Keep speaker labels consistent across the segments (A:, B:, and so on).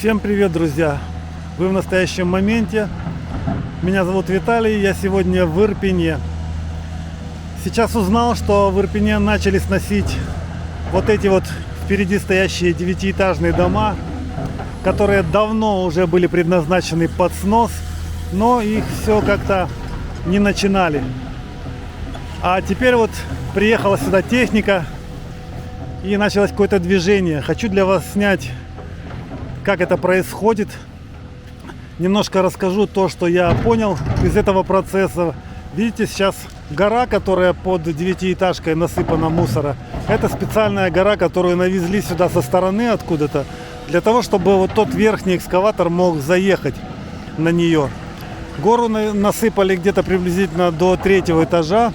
A: Всем привет, друзья! Вы в настоящем моменте. Меня зовут Виталий, я сегодня в Ирпене. Сейчас узнал, что в Ирпене начали сносить вот эти вот впереди стоящие 9-этажные дома, которые давно уже были предназначены под снос, но их все как-то не начинали. А теперь вот приехала сюда техника и началось какое-то движение. Хочу для вас снять, как это происходит. Немножко расскажу то, что я понял из этого процесса. Видите, сейчас гора, которая под 9-этажкой насыпана мусора. Это специальная гора, которую навезли сюда со стороны откуда-то, для того, чтобы вот тот верхний экскаватор мог заехать на нее. Гору насыпали где-то приблизительно до 3-го этажа.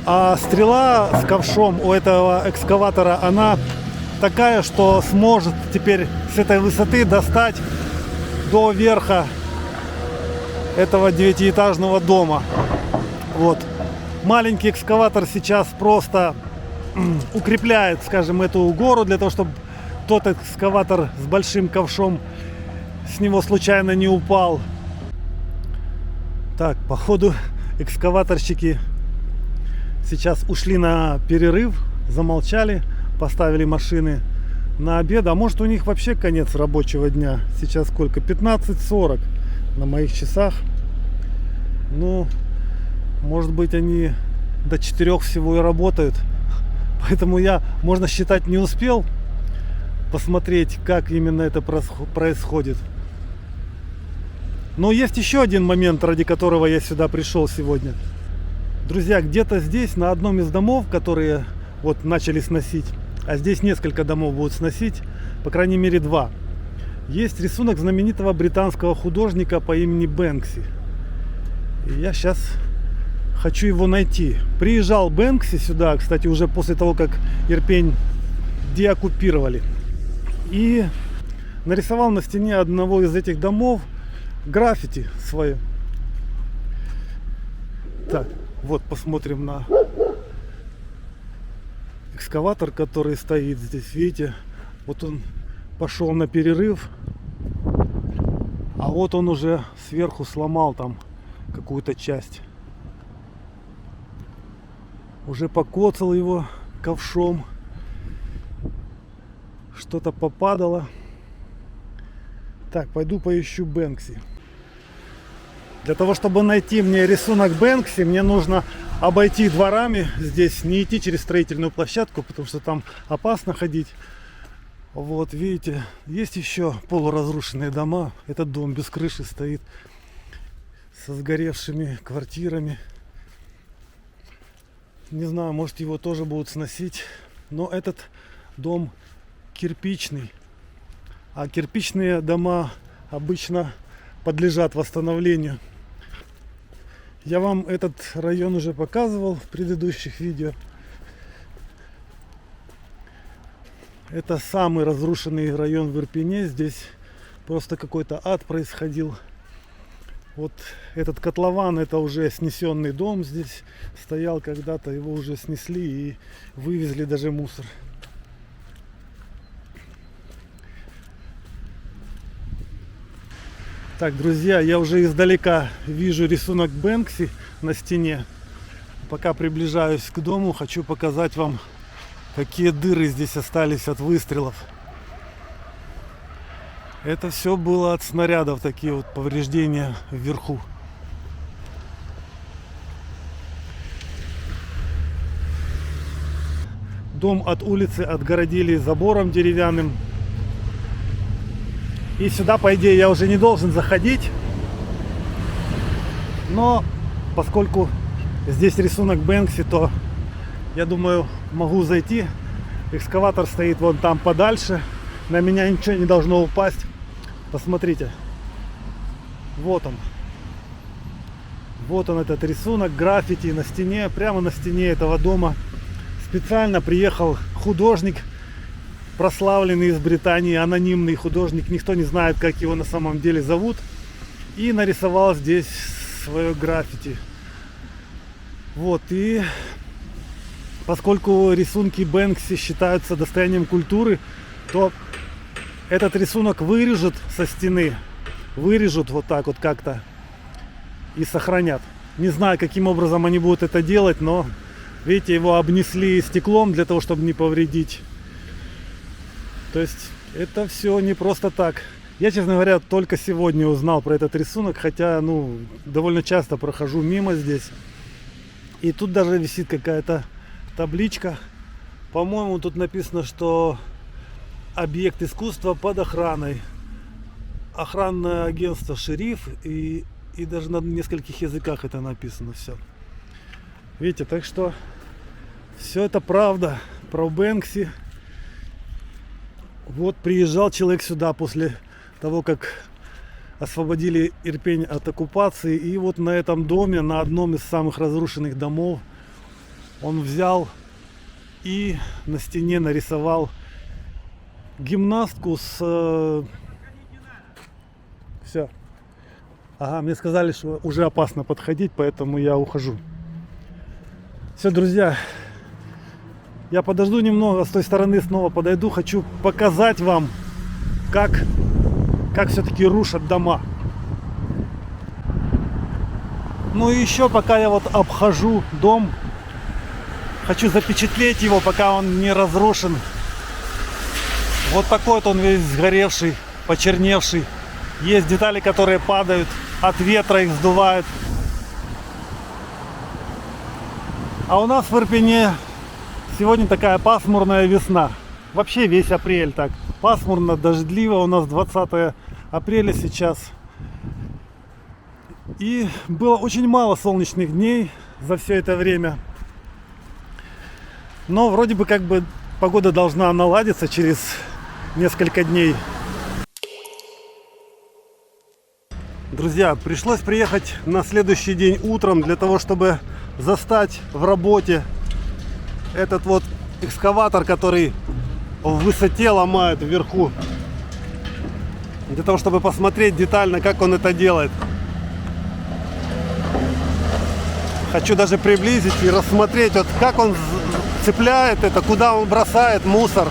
A: А стрела с ковшом у этого экскаватора, она такая, что сможет теперь с этой высоты достать до верха этого 9-этажного дома. Вот. Маленький экскаватор сейчас просто укрепляет, скажем, эту гору, для того, чтобы тот экскаватор с большим ковшом с него случайно не упал. Так, походу экскаваторщики сейчас ушли на перерыв, замолчали, поставили машины на обед. А может, у них вообще конец рабочего дня. Сейчас сколько? 15:40 на моих часах. Ну, может быть, они до 4 всего и работают. Поэтому я, можно считать, не успел посмотреть, как именно это происходит. Но есть еще один момент, ради которого я сюда пришел сегодня. Друзья, где-то здесь, на одном из домов, которые вот начали сносить, а здесь несколько домов будут сносить, по крайней мере 2, есть рисунок знаменитого британского художника по имени Бэнкси. И я сейчас хочу его найти. Приезжал Бэнкси сюда, кстати, уже после того, как Ирпень деоккупировали. И нарисовал на стене одного из этих домов граффити свое. Так. Вот, посмотрим на экскаватор, который стоит здесь. Видите, вот он пошел на перерыв, а вот он уже сверху сломал там какую-то часть. Уже покоцал его ковшом. Что-то попадало. Так, пойду поищу Бэнкси. Для того, чтобы найти мне рисунок Бэнкси, мне нужно обойти дворами здесь, не идти через строительную площадку, потому что там опасно ходить. Вот, видите, есть еще полуразрушенные дома. Этот дом без крыши стоит, со сгоревшими квартирами. Не знаю, может, его тоже будут сносить. Но этот дом кирпичный. А кирпичные дома обычно подлежат восстановлению. Я вам этот район уже показывал в предыдущих видео. Это самый разрушенный район в Ирпене. Здесь просто какой-то ад происходил. Вот этот котлован, это уже снесенный дом. Здесь стоял когда-то, его уже снесли и вывезли даже мусор. Так, друзья, я уже издалека вижу рисунок Бэнкси на стене. Пока приближаюсь к дому, хочу показать вам, какие дыры здесь остались от выстрелов. Это все было от снарядов, такие вот повреждения вверху. Дом от улицы отгородили забором деревянным. И сюда, по идее, я уже не должен заходить. Но поскольку здесь рисунок Бэнкси, то я думаю, могу зайти. Экскаватор стоит вон там подальше. На меня ничего не должно упасть. Посмотрите. Вот он. Вот он, этот рисунок граффити на стене. Прямо на стене этого дома специально приехал художник, прославленный из Британии, анонимный художник, никто не знает, как его на самом деле зовут, и нарисовал здесь свое граффити. Вот, и поскольку рисунки Бэнкси считаются достоянием культуры, то этот рисунок вырежут со стены. Вырежут вот так вот как-то и сохранят. Не знаю, каким образом они будут это делать, но видите, его обнесли стеклом для того, чтобы не повредить. То есть это все не просто так. Я, честно говоря, только сегодня узнал про этот рисунок, хотя, ну, довольно часто прохожу мимо здесь. И тут даже висит какая-то табличка. По-моему, тут написано, что объект искусства под охраной. Охранное агентство «Шериф», и даже на нескольких языках это написано все. Видите, так что все это правда про Бэнкси. Вот приезжал человек сюда после того, как освободили Ирпень от оккупации, и вот на этом доме, на одном из самых разрушенных домов, он взял и на стене нарисовал гимнастку с... Все. Ага, мне сказали, что уже опасно подходить, поэтому я ухожу. Все, друзья, я подожду немного, с той стороны снова подойду. Хочу показать вам, как все-таки рушат дома. Ну и еще, пока я вот обхожу дом, хочу запечатлеть его, пока он не разрушен. Вот такой вот он весь сгоревший, почерневший. Есть детали, которые падают, от ветра их сдувают. А у нас в Ирпене сегодня такая пасмурная весна. Вообще весь апрель так. Пасмурно, дождливо. У нас 20 апреля сейчас. И было очень мало солнечных дней за все это время. Но вроде бы как бы погода должна наладиться через несколько дней. Друзья, пришлось приехать на следующий день утром для того, чтобы застать в работе этот вот экскаватор, который в высоте ломает вверху. Для того, чтобы посмотреть детально, как он это делает. Хочу даже приблизить и рассмотреть, вот как он цепляет это, куда он бросает мусор.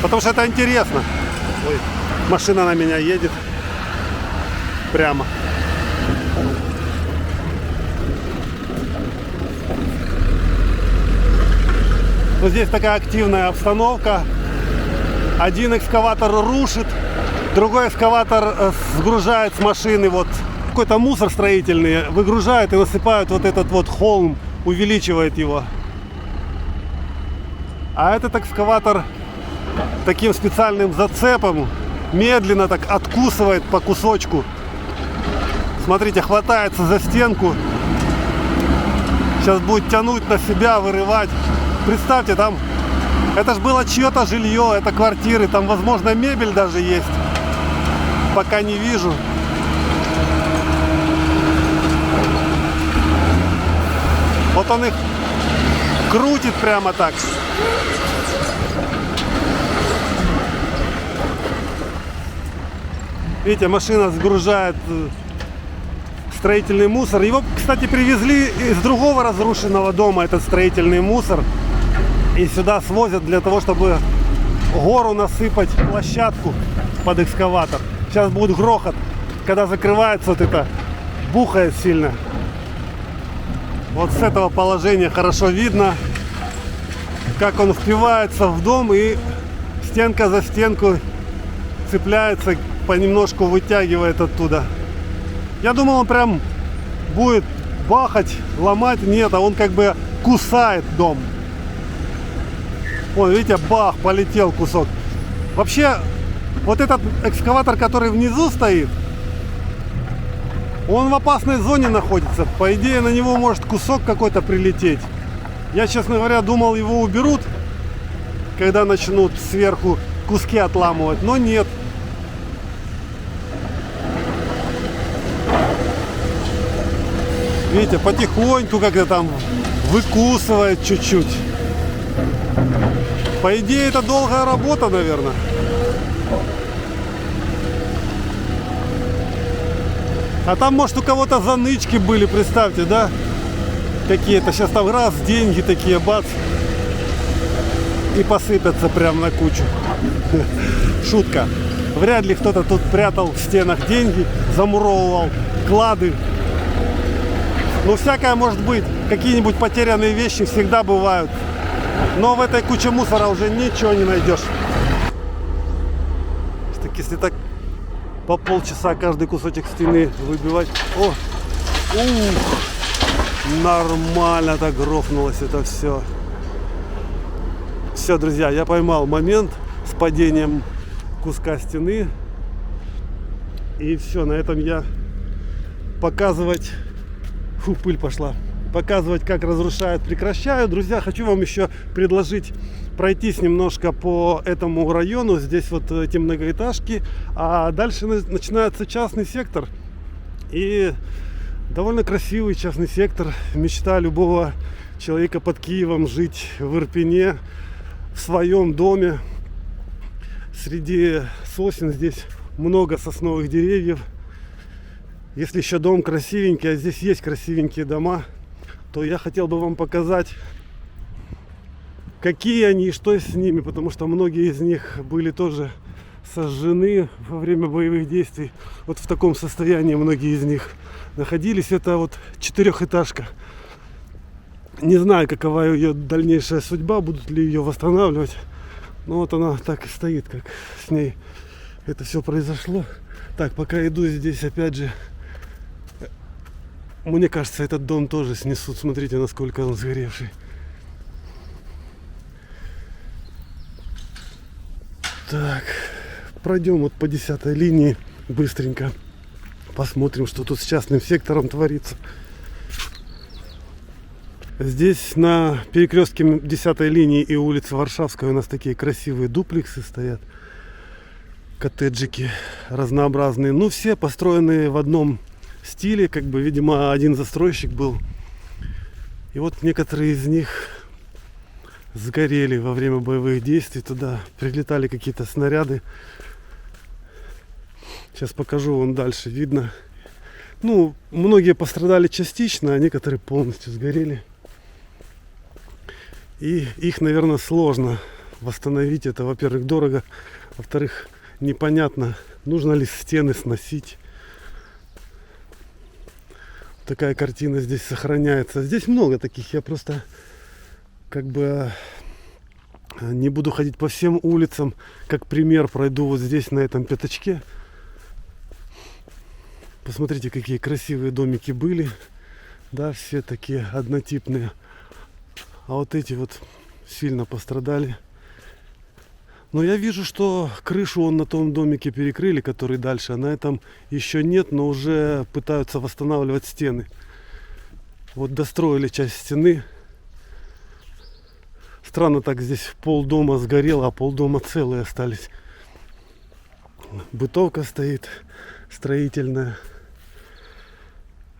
A: Потому что это интересно. Ой, машина на меня едет. Прямо. Вот здесь такая активная обстановка. Один экскаватор рушит, другой экскаватор сгружает с машины вот какой-то мусор строительный, выгружают и насыпают вот этот вот холм, увеличивает его. А этот экскаватор таким специальным зацепом медленно так откусывает по кусочку. Смотрите, хватается за стенку. Сейчас будет тянуть на себя, вырывать. Представьте, там, это ж было чье-то жилье, это квартиры, там, возможно, мебель даже есть. Пока не вижу. Вот он их крутит прямо так. Видите, машина сгружает строительный мусор. Его, кстати, привезли из другого разрушенного дома, этот строительный мусор. И сюда свозят для того, чтобы гору насыпать, площадку под экскаватор. Сейчас будет грохот, когда закрывается вот это, бухает сильно. Вот с этого положения хорошо видно, как он впивается в дом и стенка за стенку цепляется, понемножку вытягивает оттуда. Я думал, он прям будет бахать, ломать. Нет, а он как бы кусает дом. Вот, видите, бах, полетел кусок. Вообще, вот этот экскаватор, который внизу стоит, он в опасной зоне находится. По идее, на него может кусок какой-то прилететь. Я, честно говоря, думал, его уберут, когда начнут сверху куски отламывать, но нет. Видите, потихоньку как-то там выкусывает чуть-чуть. По идее, это долгая работа, наверное. А там, может, у кого-то занычки были, представьте, да? Какие-то. Сейчас там раз, деньги такие, бац. И посыпятся прям на кучу. Шутка. Вряд ли кто-то тут прятал в стенах деньги, замуровывал клады. Ну, всякое может быть. Какие-нибудь потерянные вещи всегда бывают. Но в этой куче мусора уже ничего не найдешь. Так, если так по полчаса каждый кусочек стены выбивать. О! Нормально так грохнулось это все. Все, друзья, я поймал момент с падением куска стены. И все, на этом я показывать... Фу, пыль пошла. Показывать, как разрушают, прекращаю. Друзья, хочу вам еще предложить пройтись немножко по этому району. Здесь вот эти многоэтажки. А дальше начинается частный сектор. И довольно красивый частный сектор. Мечта любого человека под Киевом жить в Ирпене, в своем доме. Среди сосен здесь много сосновых деревьев. Если еще дом красивенький, а здесь есть красивенькие дома, то я хотел бы вам показать, какие они и что с ними, потому что многие из них были тоже сожжены во время боевых действий. Вот в таком состоянии многие из них находились. Это вот 4-этажка. Не знаю, какова ее дальнейшая судьба, будут ли ее восстанавливать. Но вот она так и стоит, как с ней это все произошло. Так, пока иду здесь, опять же, мне кажется, этот дом тоже снесут. Смотрите, насколько он сгоревший. Так, пройдем вот по 10-й линии быстренько. Посмотрим, что тут с частным сектором творится. Здесь на перекрестке 10-й линии и улицы Варшавской у нас такие красивые дуплексы стоят. Коттеджики разнообразные. Ну, все построенные в одном стиле. Как бы, видимо, один застройщик был. И вот некоторые из них сгорели во время боевых действий. Туда прилетали какие-то снаряды. Сейчас покажу вам дальше. Видно. Ну, многие пострадали частично, а некоторые полностью сгорели. И их, наверное, сложно восстановить. Это, во-первых, дорого. Во-вторых, непонятно, нужно ли стены сносить. Такая картина здесь сохраняется. Здесь много таких. Я просто как бы не буду ходить по всем улицам. Как пример пройду вот здесь на этом пятачке. Посмотрите, какие красивые домики были. Да, все такие однотипные. А вот эти вот сильно пострадали. Но я вижу, что крышу он на том домике перекрыли, который дальше. А на этом еще нет, но уже пытаются восстанавливать стены. Вот достроили часть стены. Странно так, здесь полдома сгорело, а полдома целые остались. Бытовка стоит строительная.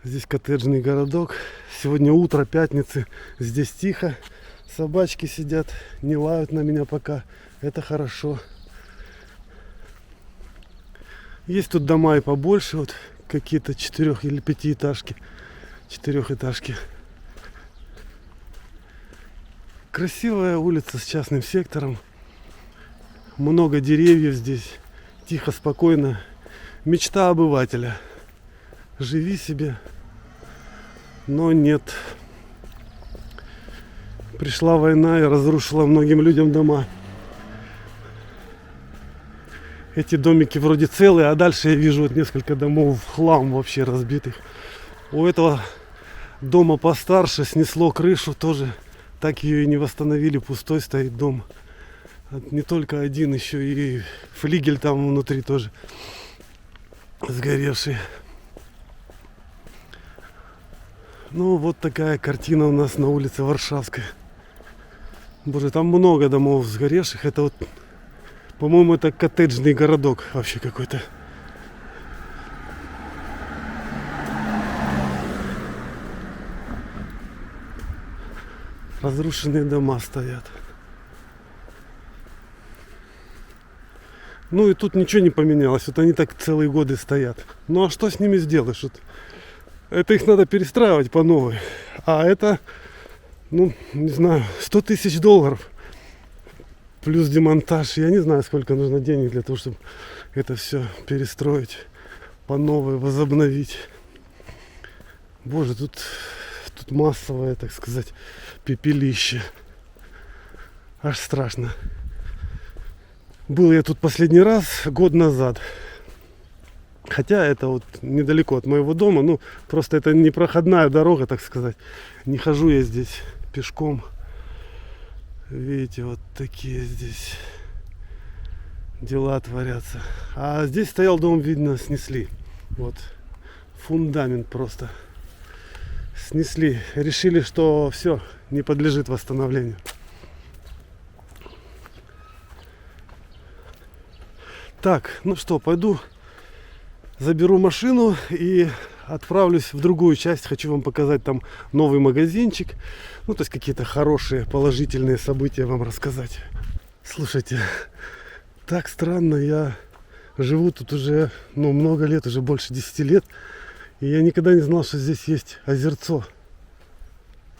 A: Здесь коттеджный городок. Сегодня утро пятницы. Здесь тихо. Собачки сидят, не лают на меня пока. Это хорошо. Есть тут дома и побольше. Вот какие-то 4- или 5-этажки. 4-этажки. Красивая улица с частным сектором. Много деревьев здесь. Тихо, спокойно. Мечта обывателя. Живи себе. Но нет. Пришла война и разрушила многим людям дома. Эти домики вроде целые, а дальше я вижу вот несколько домов в хлам вообще разбитых. У этого дома постарше снесло крышу тоже. Так ее и не восстановили, пустой стоит дом. Не только один, еще и флигель там внутри тоже сгоревший. Ну, вот такая картина у нас на улице Варшавской. Боже, там много домов сгоревших. Это вот, по-моему, это коттеджный городок вообще какой-то. Разрушенные дома стоят. Ну и тут ничего не поменялось. Вот они так целые годы стоят. Ну а что с ними сделаешь? Вот это их надо перестраивать по новой. А это, ну, не знаю, $100 000
B: плюс демонтаж. Я не знаю, сколько нужно денег для того, чтобы это все перестроить, по новой возобновить. Боже, тут массовое, так сказать, пепелище. Аж страшно. Был я тут последний раз год назад. Хотя это вот недалеко от моего дома. Ну, просто это не проходная дорога, так сказать. Не хожу я здесь пешком. Видите, вот такие здесь дела творятся. А здесь стоял дом, видно, снесли. Вот. Фундамент просто снесли. Решили, что все, не подлежит восстановлению. Так, ну что, пойду заберу машину и отправлюсь в другую часть. Хочу вам показать там новый магазинчик. Ну, то есть какие-то хорошие, положительные события вам рассказать. Слушайте, так странно. Я живу тут уже, много лет, уже больше 10 лет. И я никогда не знал, что здесь есть озерцо.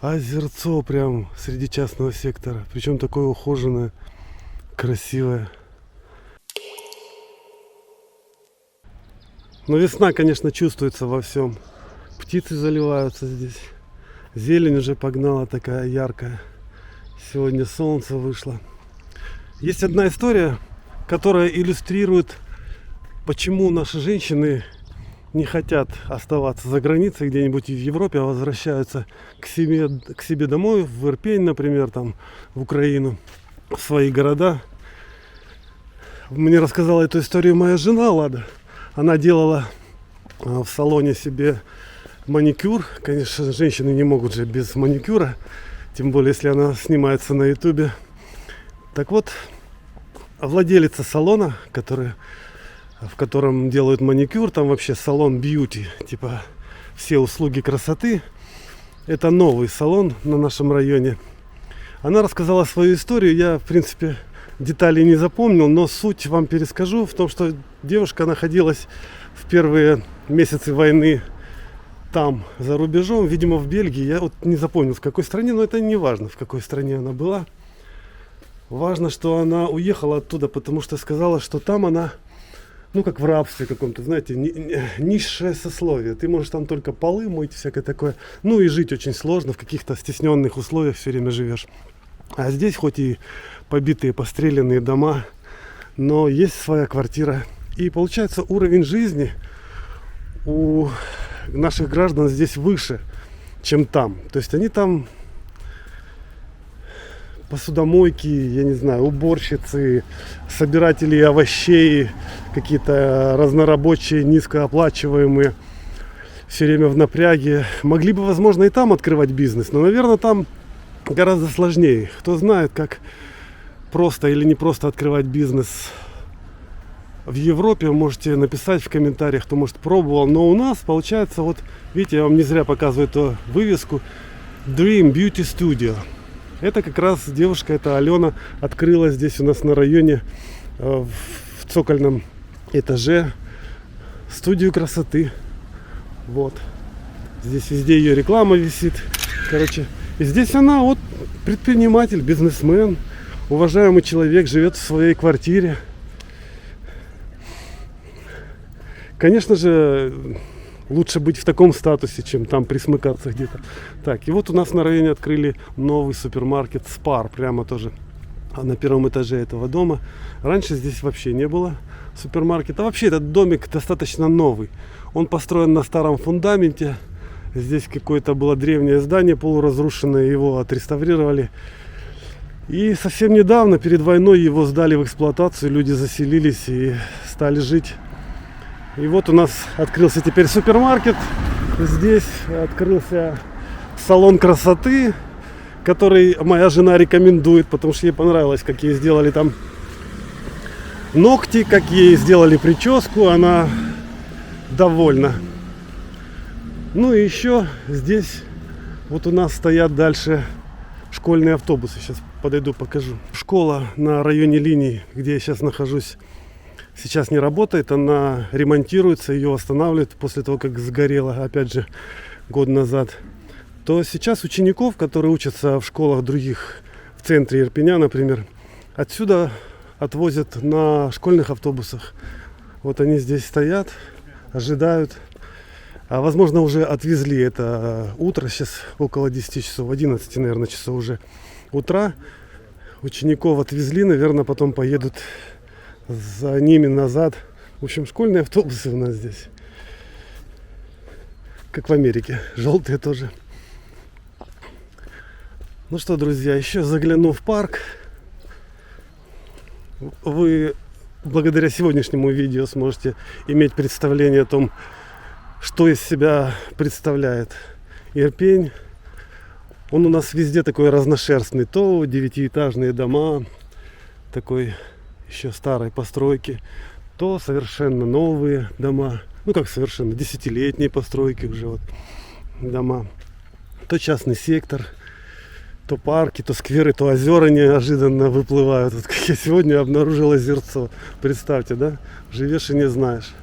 B: Озерцо прям среди частного сектора. Причем такое ухоженное, красивое. Но весна, конечно, чувствуется во всем. Птицы заливаются здесь. Зелень уже погнала такая яркая. Сегодня солнце вышло. Есть одна история, которая иллюстрирует, почему наши женщины не хотят оставаться за границей где-нибудь в Европе, а возвращаются к себе домой, в Ирпень, например, там, в Украину, в свои города. Мне рассказала эту историю моя жена Лада. Она делала в салоне себе маникюр. Конечно, женщины не могут же без маникюра. Тем более, если она снимается на ютубе. Так вот, владелица салона, в котором делают маникюр, там вообще салон бьюти, типа все услуги красоты. Это новый салон на нашем районе. Она рассказала свою историю. Я, в принципе, деталей не запомнил, но суть вам перескажу в том, что девушка находилась в первые месяцы войны там, за рубежом, видимо, в Бельгии. Я вот не запомнил, в какой стране, но это не важно, в какой стране она была. Важно, что она уехала оттуда, потому что сказала, что там она, как в рабстве каком-то, знаете, низшее сословие. Ты можешь там только полы мыть, всякое такое. И жить очень сложно, в каких-то стесненных условиях все время живешь. А здесь хоть и побитые, постреленные дома, но есть своя квартира. И получается, уровень жизни у наших граждан здесь выше, чем там. То есть они там посудомойки, я не знаю, уборщицы, собиратели овощей, какие-то разнорабочие, низкооплачиваемые, все время в напряге. Могли бы, возможно, и там открывать бизнес, но, наверное, там гораздо сложнее. Кто знает, как просто или не просто открывать бизнес в Европе, можете написать в комментариях, кто, может, пробовал. Но у нас получается, вот видите, я вам не зря показываю эту вывеску Dream Beauty Studio. Это как раз девушка, это Алена, открыла здесь у нас на районе в цокольном этаже студию красоты. Вот. Здесь везде ее реклама висит. Короче, и здесь она вот предприниматель, бизнесмен, уважаемый человек, живет в своей квартире. Конечно же, лучше быть в таком статусе, чем там присмыкаться где-то. Так, и вот у нас на районе открыли новый супермаркет Spar, прямо тоже на первом этаже этого дома. Раньше здесь вообще не было супермаркета. А вообще этот домик достаточно новый. Он построен на старом фундаменте. Здесь какое-то было древнее здание полуразрушенное, его отреставрировали. И совсем недавно, перед войной, его сдали в эксплуатацию, люди заселились и стали жить. И вот у нас открылся теперь супермаркет. Здесь открылся салон красоты, который моя жена рекомендует, потому что ей понравилось, как ей сделали там ногти, как ей сделали прическу. Она довольна. Ну и еще здесь вот у нас стоят дальше школьные автобусы. Сейчас подойду, покажу. Школа на районе линии, где я сейчас нахожусь, сейчас не работает. Она ремонтируется, ее восстанавливают после того, как сгорела, опять же, год назад. То сейчас учеников, которые учатся в школах других, в центре Ирпеня, например, Отсюда отвозят на школьных автобусах. Вот они здесь стоят, ожидают. А возможно уже отвезли, это утро, сейчас около 10 часов, 11, наверное, часов уже утра. Учеников отвезли, наверное, потом поедут за ними назад. В общем, школьные автобусы у нас здесь. Как в Америке, желтые тоже. Ну что, друзья, еще загляну в парк. Вы благодаря сегодняшнему видео сможете иметь представление о том, что из себя представляет Ирпень. Он у нас везде такой разношерстный. То 9-этажные дома, такой еще старой постройки, то совершенно новые дома. Ну как совершенно, 10-летние постройки уже вот дома. То частный сектор, то парки, то скверы, то озера неожиданно выплывают. Вот как я сегодня обнаружил озерцо. Представьте, да? Живешь и не знаешь.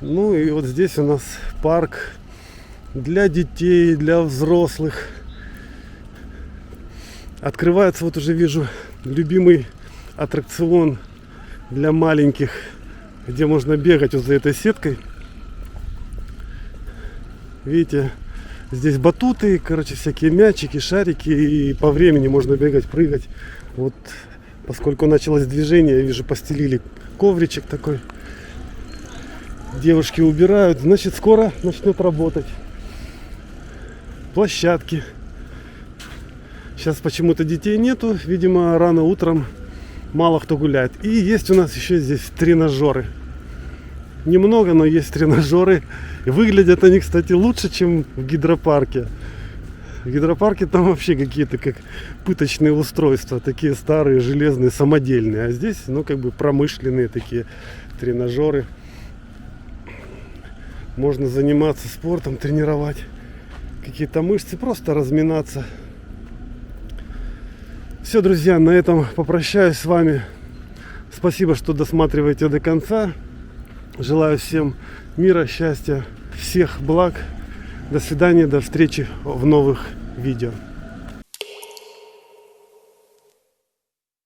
B: Ну и вот здесь у нас парк для детей, для взрослых. Открывается, вот уже вижу, любимый аттракцион для маленьких, где можно бегать вот за этой сеткой. Видите, здесь батуты, короче, всякие мячики, шарики, и по времени можно бегать, прыгать. Вот, поскольку началось движение, я вижу, постелили ковричек такой. Девушки убирают, значит, скоро начнет работать. Площадки. Сейчас почему-то детей нету, видимо, рано утром мало кто гуляет. И есть у нас еще здесь тренажеры. Немного, но есть тренажеры. И выглядят они, кстати, лучше, чем в гидропарке. В гидропарке там вообще какие-то как пыточные устройства, такие старые, железные, самодельные. А здесь, ну, как бы промышленные такие тренажеры. Можно заниматься спортом, тренировать какие-то мышцы, просто разминаться. Все, друзья, на этом попрощаюсь с вами. Спасибо, что досматриваете до конца. Желаю всем мира, счастья, всех благ. До свидания, до встречи в новых видео.